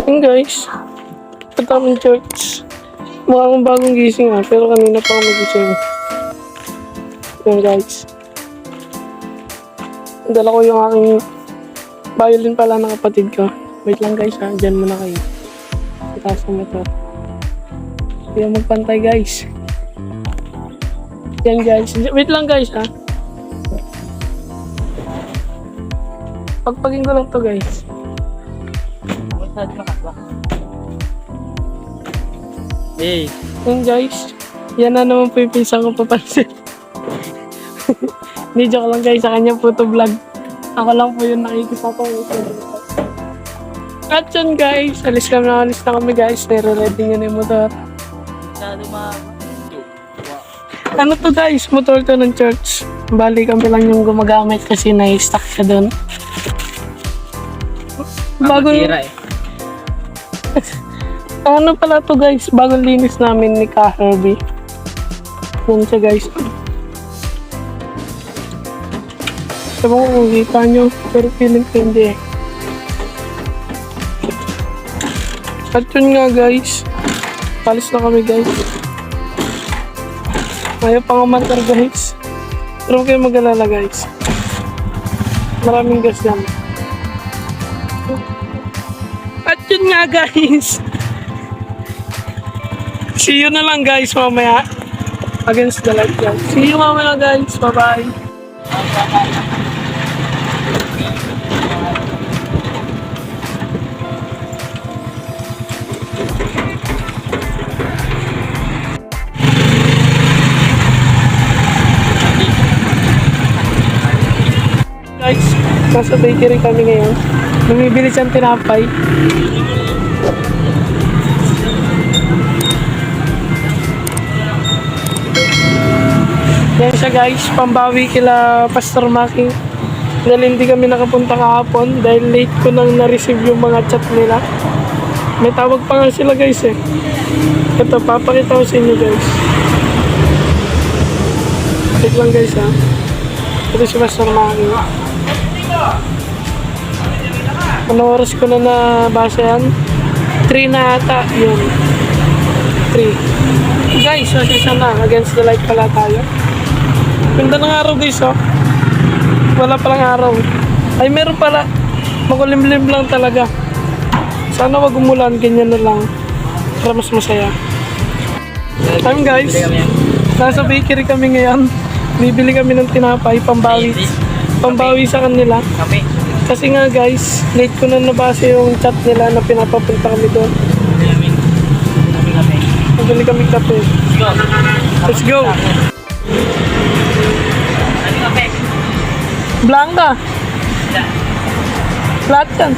Yun guys, katapang church. Mukhang bagong gising pero kanina pa ako nagising. Yun guys. Dala ko yung aking violin pala ng kapatid ko. Wait lang guys dyan muna kayo. Itaas ng motor. Hindi magpantay guys. Yan guys. Wait lang guys Pagpagin ko lang to guys. Hey. Yan guys. Yan na naman po yung pinsan ko papansin. Hindi, joke lang guys. Sa kanya po to vlog. Ako lang po yung nakikita ko. At yun guys. Alis na kami guys. Nire-ready nyo na yung motor. Ano to guys? Motor to ng church. Bali kami lang yung gumagamit kasi na-stuck siya doon. Bagong... Ano pala to guys? Bagong linis namin ni Ka Herbie. Yan siya guys. Sabi ko kung kita nyo. Pero feeling ko hindi eh. At yun nga guys. Palis na kami guys. Ayaw pa nga mantar guys. Pero huwag kayo mag-alala guys. Maraming gas yan. At yun nga guys. See you na lang guys mamaya. Against the light guys. See you mamaya guys. Bye bye. Guys, nasa bakery kami ngayon. Bumibili siyang tinapay. Yan siya guys, pambawi kila Pastor Maki. Dahil hindi kami nakapunta kahapon dahil late ko nang na-receive yung mga chat nila. May tawag pa nga sila guys eh. Ito, papakita ko sa inyo guys. Wait lang guys Ito si Pastor Maki. Ano oras ko na nabasa yan? 3 na ata yun. 3 guys, isa na against the light pala tayo. Ganda ng araw guys wala palang araw. Ay meron pala, makulimlim lang talaga. Sana wag umulan, ganyan na lang para mas masaya. Time guys, nasa bakery kami ngayon. Bibili kami ng tinapay, pambawi sa kanila. Kasi nga guys, late ko na nabasa yung chat nila na pinapapunta kami doon. Bibili kami kape. Let's go! Blanca! Flat yan.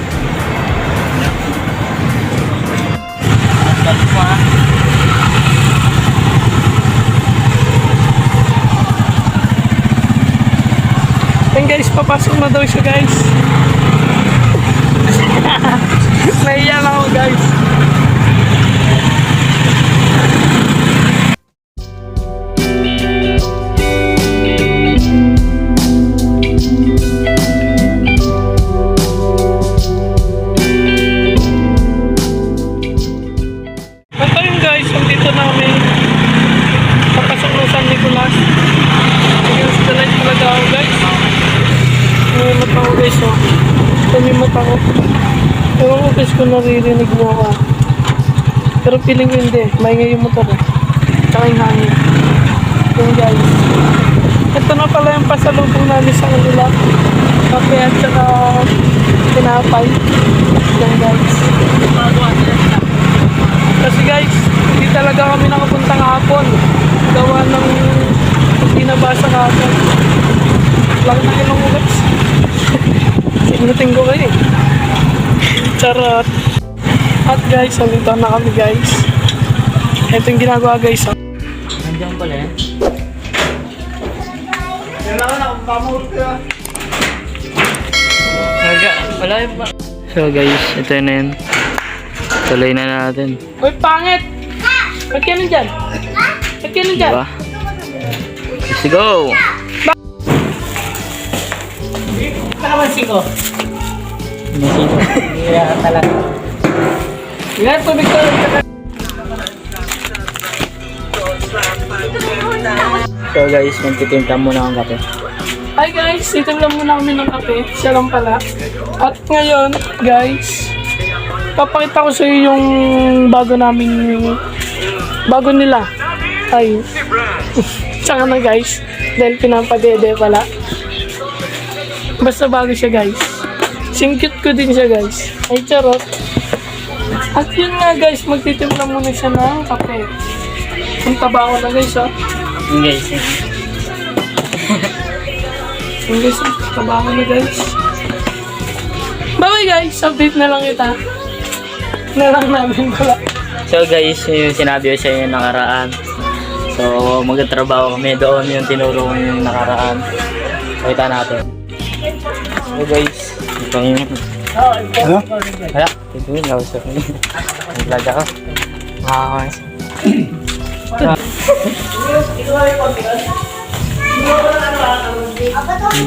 Yan guys, papasok na daw siya guys. Nahiya lang ako guys. Ito yun guys, dito namin papasok ng San Nicolas. Against the light talaga ako guys. May mata ko guys Ito may mata ko. Ewan ko guys kung naririnig mo ako Pero feeling ko hindi. Maingay yung motor Tsaka yung hangin. Yun guys. Ito na pala yung pasalubong namin sa kanila. Kape at saka tinapay. Yan guys. Kasi guys, hindi talaga kami nakapunta kahapon. Gawa ng hindi nabasa kahapon. Laki na ilong ko guys. Sinuting ko kayo Charot. At guys, nandito na kami guys. Ito yung ginagawa guys Nandiyan pala yan. Wala yun pa. So guys, ito na yun. Tuloy na natin. Uy, pangit! Ba't ka nandyan? Ba't ka nandyan? Diba? Let's go! Kalamansi ko. Masiko. Yeah, talaga. Yan, tubig ko. So guys, magtitimpla muna akong kape. Hi guys, ito lang muna kami ng kape. Siya lang pala. At ngayon, guys, papakita ko sa iyo yung bago nila. Ay. Tsaka na guys, dahil pinapadede pala. Basta bago siya guys. Singkit ko din siya guys. Ay charot. At yun nga guys, magtitimpla muna siya ng kape. Ang taba ko na guys Yung guys, Yung guys, taba ko na guys. Bye guys, update na lang kita. Na lang namin pala. So guys, yung sinabi ko sa inyo nakaraan. So magtatrabaho kami doon, yung tinuro ko yung nakaraan. Pakita natin. So guys, ito yung... Ano? Wala, ito yung lausap ko. Nag-vlog ako. Makakakas.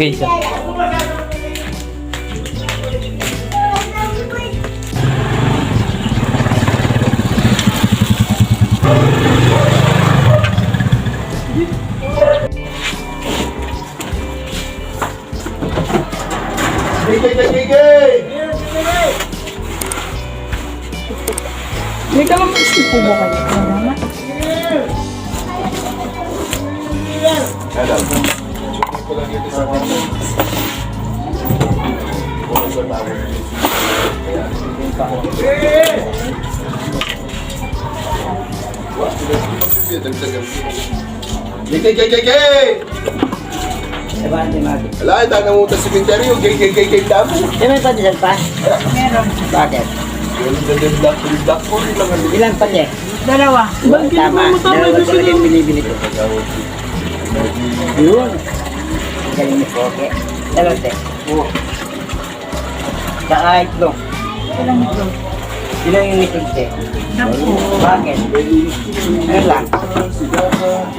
Guys, May kalamansi po ba kayo? Wala, tayo mo sa cemetery, gay damo. May padisal pa? Meron. Bakit? Ilan pa niya? Dalawa. Bakit Tama. mo matama Dalawa gusto talaga nyo? yung binibili ko. Yun. Galing ni Poke. Dalawa te. Saka itlog. Ilang itlog? Ilang yung itlog te? Bakit? Ano lang?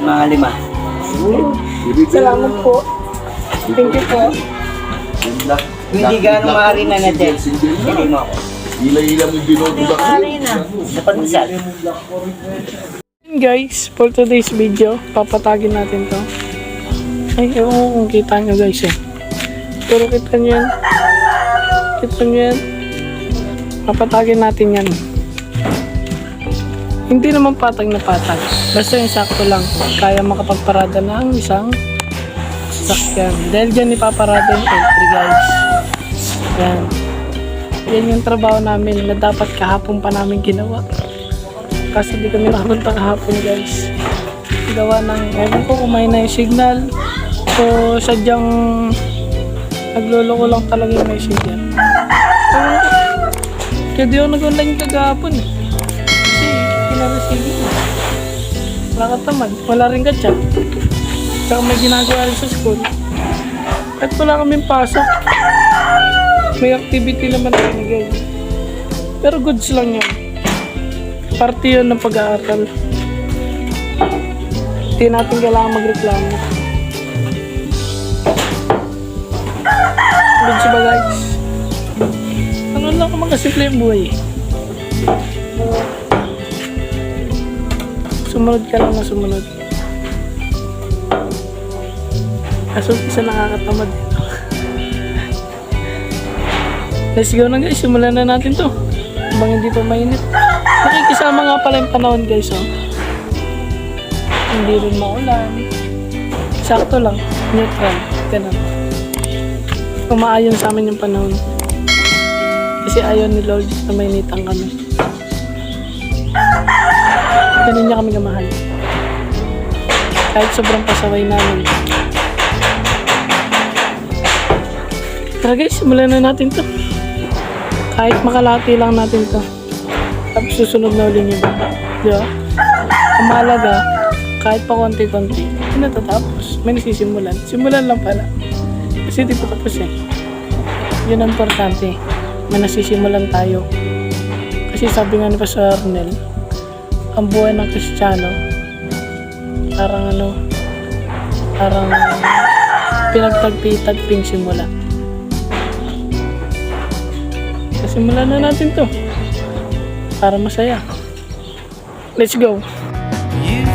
Mga 5. Salamat po. Thank you po. Hindi gano'ng maaari na na te. Hindi mo ako. Ila-ila mo binoto ba? Sa pagdasal. Guys, for today's video, papatagin natin to. Ay, ewan ko kung kita nyo guys eh. Pero kita nyo yan. Kita nyo yan. Papatagin natin yan. Hindi naman patag na patag. Basta yung sakto lang. Kaya makapagparada ng isang sasakyan. Dahil dyan ipaparada yung entry guys. Yan. Yan yung trabaho namin na dapat kahapon pa namin ginawa. Kasi di kami nakapunta kahapon guys. Gawa ng, ewan ko kung may na yung signal. So sadyang nagloloko lang talaga yung message yan. Kaya di ako nag-online kagahapon eh. Kasi pinareceive ko. Wala ka tamad. Wala rin ka chat. Tsaka may ginagawa rin sa school. At wala kaming pasok. May activity naman kami guys. Pero goods lang yan. Parte yun ng pag-aaral. Hindi natin kailangan magreklamo. Goods ba guys? Ano lang kung magkasimple yung buhay eh. Sumunod ka lang na sumunod. Kaso isa nakakatamad dito. Let's go na guys, simulan na natin to. Habang hindi pa mainit. Nakikisama nga pala yung panahon guys oh. Hindi rin maulan. Sakto lang, neutral. Ganun. Umaayon sa amin yung panahon. Kasi ayaw ni Lord na mainitan kami. Ganun niya kami kamahal. Kahit sobrang pasaway namin. Tara guys, simulan na natin to. Kahit makalati lang natin to. Tapos susunod na ulit yun. Di ba? Ang mahalaga, kahit pa konti-konti, hindi natatapos. May nasisimulan. Simulan lang pala. Kasi di pa tapos eh. Yun ang importante. May nasisimulan tayo. Kasi sabi nga ni Pastor Arnel, ang buhay ng Kristiyano, parang pinagtagpi-tagping simula. Simulan na natin to. para masaya. Let's go. You